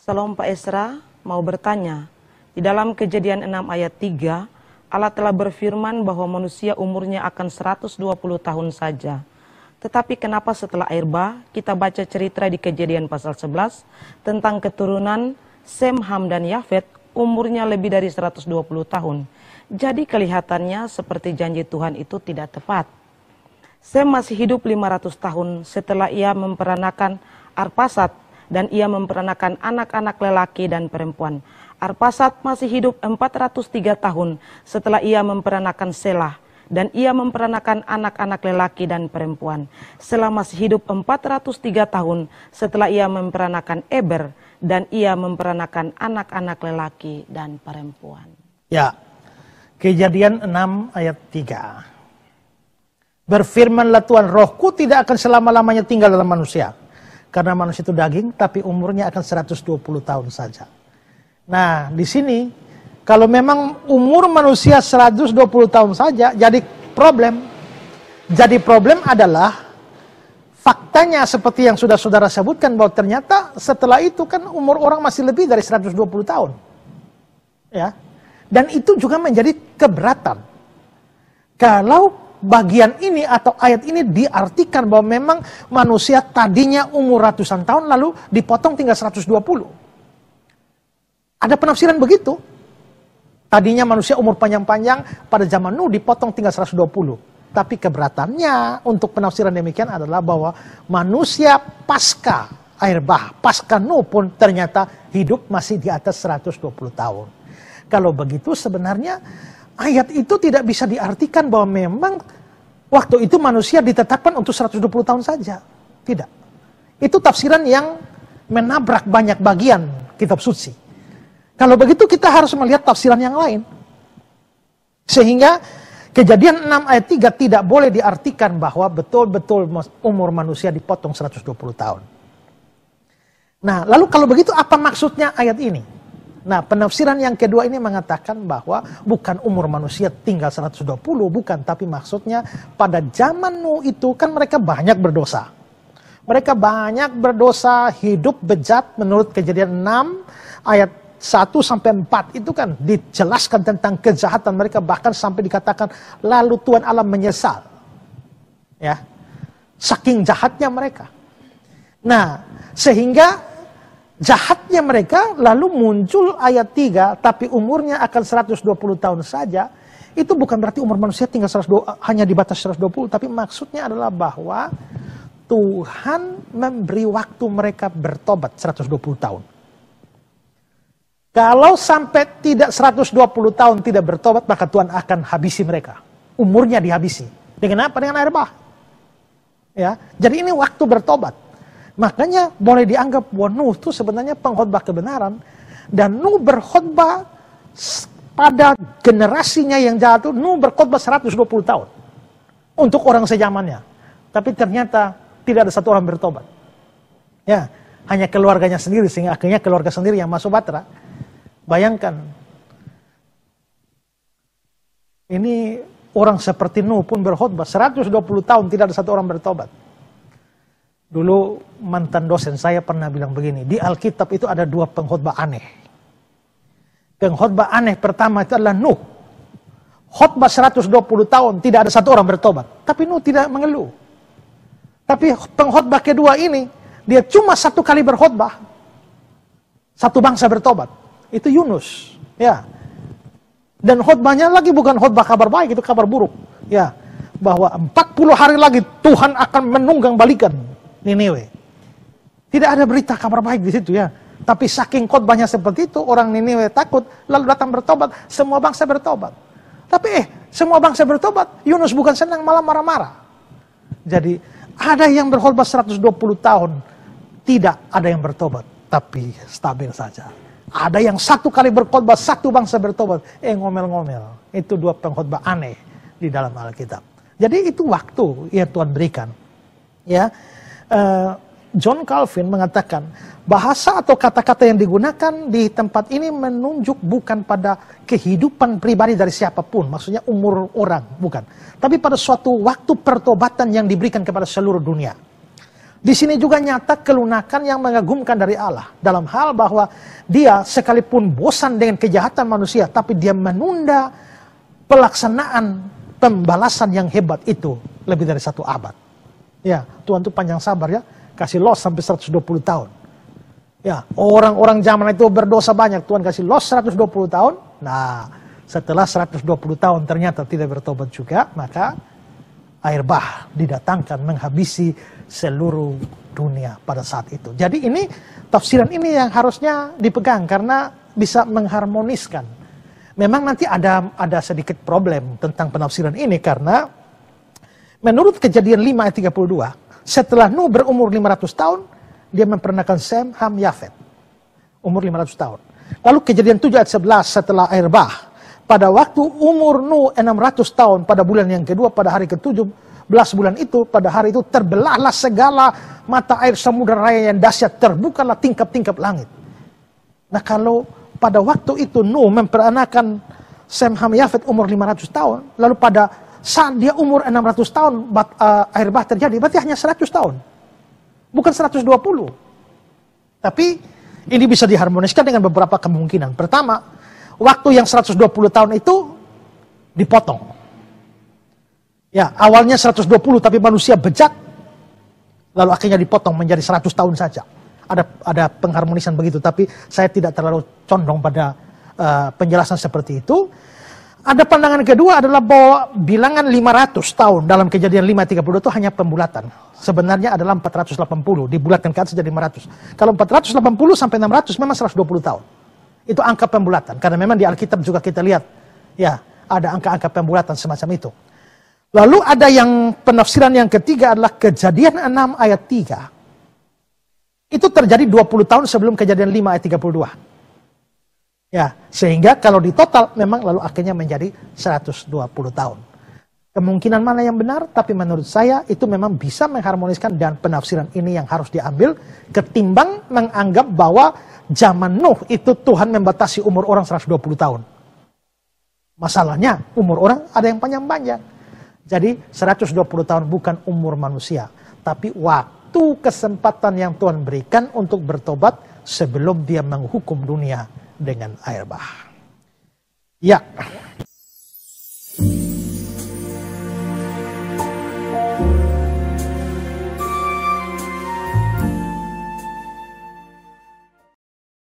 Salam Pak Esra, mau bertanya. Di dalam Kejadian 6 ayat 3, Allah telah berfirman bahwa manusia umurnya akan 120 tahun saja. Tetapi kenapa setelah air bah, kita baca cerita di Kejadian pasal 11 tentang keturunan Sem, Ham, dan Yafet umurnya lebih dari 120 tahun. Jadi kelihatannya seperti janji Tuhan itu tidak tepat. Sem masih hidup 500 tahun setelah ia memperanakan Arpasad, dan ia memperanakan anak-anak lelaki dan perempuan. Arpasad masih hidup 403 tahun setelah ia memperanakan Selah, dan ia memperanakan anak-anak lelaki dan perempuan. Selah masih hidup 403 tahun setelah ia memperanakan Eber, dan ia memperanakan anak-anak lelaki dan perempuan. Ya, Kejadian 6 ayat 3. Berfirmanlah Tuhan, rohku tidak akan selama-lamanya tinggal dalam manusia. Karena manusia itu daging, tapi umurnya akan 120 tahun saja. Nah, di sini, kalau memang umur manusia 120 tahun saja, jadi problem. Jadi problem adalah, faktanya seperti yang sudah saudara sebutkan, bahwa ternyata setelah itu kan umur orang masih lebih dari 120 tahun. Ya. Dan itu juga menjadi keberatan. Kalau bagian ini atau ayat ini diartikan bahwa memang manusia tadinya umur ratusan tahun lalu dipotong tinggal 120. Ada penafsiran begitu. Tadinya manusia umur panjang-panjang pada zaman Nuh dipotong tinggal 120. Tapi keberatannya untuk penafsiran demikian adalah bahwa manusia pasca air bah, pasca Nuh pun ternyata hidup masih di atas 120 tahun. Kalau begitu sebenarnya ayat itu tidak bisa diartikan bahwa memang waktu itu manusia ditetapkan untuk 120 tahun saja. Tidak. Itu tafsiran yang menabrak banyak bagian kitab suci. Kalau begitu kita harus melihat tafsiran yang lain. Sehingga Kejadian 6 ayat 3 tidak boleh diartikan bahwa betul-betul umur manusia dipotong 120 tahun. Nah, lalu kalau begitu apa maksudnya ayat ini? Nah, penafsiran yang kedua ini mengatakan bahwa bukan umur manusia tinggal 120, bukan. Tapi maksudnya pada zaman Nuh itu kan mereka banyak berdosa. Mereka banyak berdosa, hidup bejat menurut Kejadian 6 ayat 1-4 itu kan dijelaskan tentang kejahatan mereka. Bahkan sampai dikatakan lalu Tuhan Allah menyesal. Ya, saking jahatnya mereka. Nah, sehingga jahatnya mereka, lalu muncul ayat 3, tapi umurnya akan 120 tahun saja. Itu bukan berarti umur manusia tinggal hanya di batas 120, tapi maksudnya adalah bahwa Tuhan memberi waktu mereka bertobat 120 tahun. Kalau sampai tidak 120 tahun tidak bertobat, maka Tuhan akan habisi mereka. Umurnya dihabisi. Dengan apa? Dengan air bah. Ya, jadi ini waktu bertobat. Makanya boleh dianggap bahwa Nuh itu sebenarnya pengkhotbah kebenaran. Dan Nuh berkhotbah pada generasinya yang jahat itu, Nuh berkhotbah 120 tahun. Untuk orang sejamannya. Tapi ternyata tidak ada satu orang bertobat. Ya, hanya keluarganya sendiri, sehingga akhirnya keluarga sendiri yang masuk batra. Bayangkan. Ini orang seperti Nuh pun berkhotbah 120 tahun tidak ada satu orang bertobat. Dulu mantan dosen saya pernah bilang begini, di Alkitab itu ada dua pengkhotbah aneh. Pengkhotbah aneh pertama itu adalah Nuh. Khotbah 120 tahun tidak ada satu orang bertobat. Tapi Nuh tidak mengeluh. Tapi pengkhotbah kedua ini, dia cuma satu kali berkhotbah. Satu bangsa bertobat. Itu Yunus. Ya. Dan khotbahnya lagi bukan khotbah kabar baik, itu kabar buruk. Ya. Bahwa 40 hari lagi Tuhan akan menunggang balikan Niniwe. Tidak ada berita kabar baik di situ ya. Tapi saking khotbahnya seperti itu, orang Niniwe takut, lalu datang bertobat, semua bangsa bertobat. Tapi semua bangsa bertobat, Yunus bukan senang, malah marah-marah. Jadi ada yang berkhotbah 120 tahun, tidak ada yang bertobat, tapi stabil saja. Ada yang satu kali berkhotbah, satu bangsa bertobat, ngomel-ngomel. Itu dua pengkhotbah aneh di dalam Alkitab. Jadi itu waktu yang Tuhan berikan. Ya. John Calvin mengatakan bahasa atau kata-kata yang digunakan di tempat ini menunjuk bukan pada kehidupan pribadi dari siapapun, maksudnya umur orang, bukan, tapi pada suatu waktu pertobatan yang diberikan kepada seluruh dunia. Di sini juga nyata kelunakan yang mengagumkan dari Allah. Dalam hal bahwa dia sekalipun bosan dengan kejahatan manusia, tapi dia menunda pelaksanaan pembalasan yang hebat itu lebih dari 1 abad. Ya, Tuhan itu panjang sabar ya, kasih loss sampai 120 tahun. Ya, orang-orang zaman itu berdosa banyak, Tuhan kasih loss 120 tahun. Nah, setelah 120 tahun ternyata tidak bertobat juga, maka air bah didatangkan menghabisi seluruh dunia pada saat itu. Jadi ini tafsiran ini yang harusnya dipegang karena bisa mengharmoniskan. Memang nanti ada sedikit problem tentang penafsiran ini karena menurut Kejadian 5 ayat 32, setelah Nuh berumur 500 tahun, dia memperanakan Sem, Ham, Yafet. Umur 500 tahun. Lalu Kejadian 7 ayat 11 setelah air bah, pada waktu umur Nuh 600 tahun pada bulan yang kedua, pada hari ke-17 bulan itu, pada hari itu terbelahlah segala mata air samudera raya yang dahsyat, terbukalah tingkap-tingkap langit. Nah kalau pada waktu itu Nuh memperanakan Sem, Ham, Yafet umur 500 tahun, lalu pada saat dia umur 600 tahun air bah terjadi, berarti hanya 100 tahun. Bukan 120. Tapi ini bisa diharmoniskan dengan beberapa kemungkinan. Pertama, waktu yang 120 tahun itu dipotong. Ya, awalnya 120 tapi manusia bejat, lalu akhirnya dipotong menjadi 100 tahun saja. Ada pengharmonisan begitu, tapi saya tidak terlalu condong pada penjelasan seperti itu. Ada pandangan kedua adalah bahwa bilangan 500 tahun dalam Kejadian 5:32 itu hanya pembulatan. Sebenarnya adalah 480, dibulatkan ke atas jadi 500. Kalau 480 sampai 600 memang 120 tahun. Itu angka pembulatan, karena memang di Alkitab juga kita lihat, ya ada angka-angka pembulatan semacam itu. Lalu ada yang penafsiran yang ketiga adalah Kejadian 6 ayat 3. Itu terjadi 20 tahun sebelum Kejadian 5 ayat 32. Ya, sehingga kalau di total memang lalu akhirnya menjadi 120 tahun. Kemungkinan mana yang benar, tapi menurut saya itu memang bisa mengharmoniskan dan penafsiran ini yang harus diambil ketimbang menganggap bahwa zaman Nuh itu Tuhan membatasi umur orang 120 tahun. Masalahnya umur orang ada yang panjang-panjang. Jadi 120 tahun bukan umur manusia, tapi waktu kesempatan yang Tuhan berikan untuk bertobat sebelum dia menghukum dunia dengan air bah. Ya.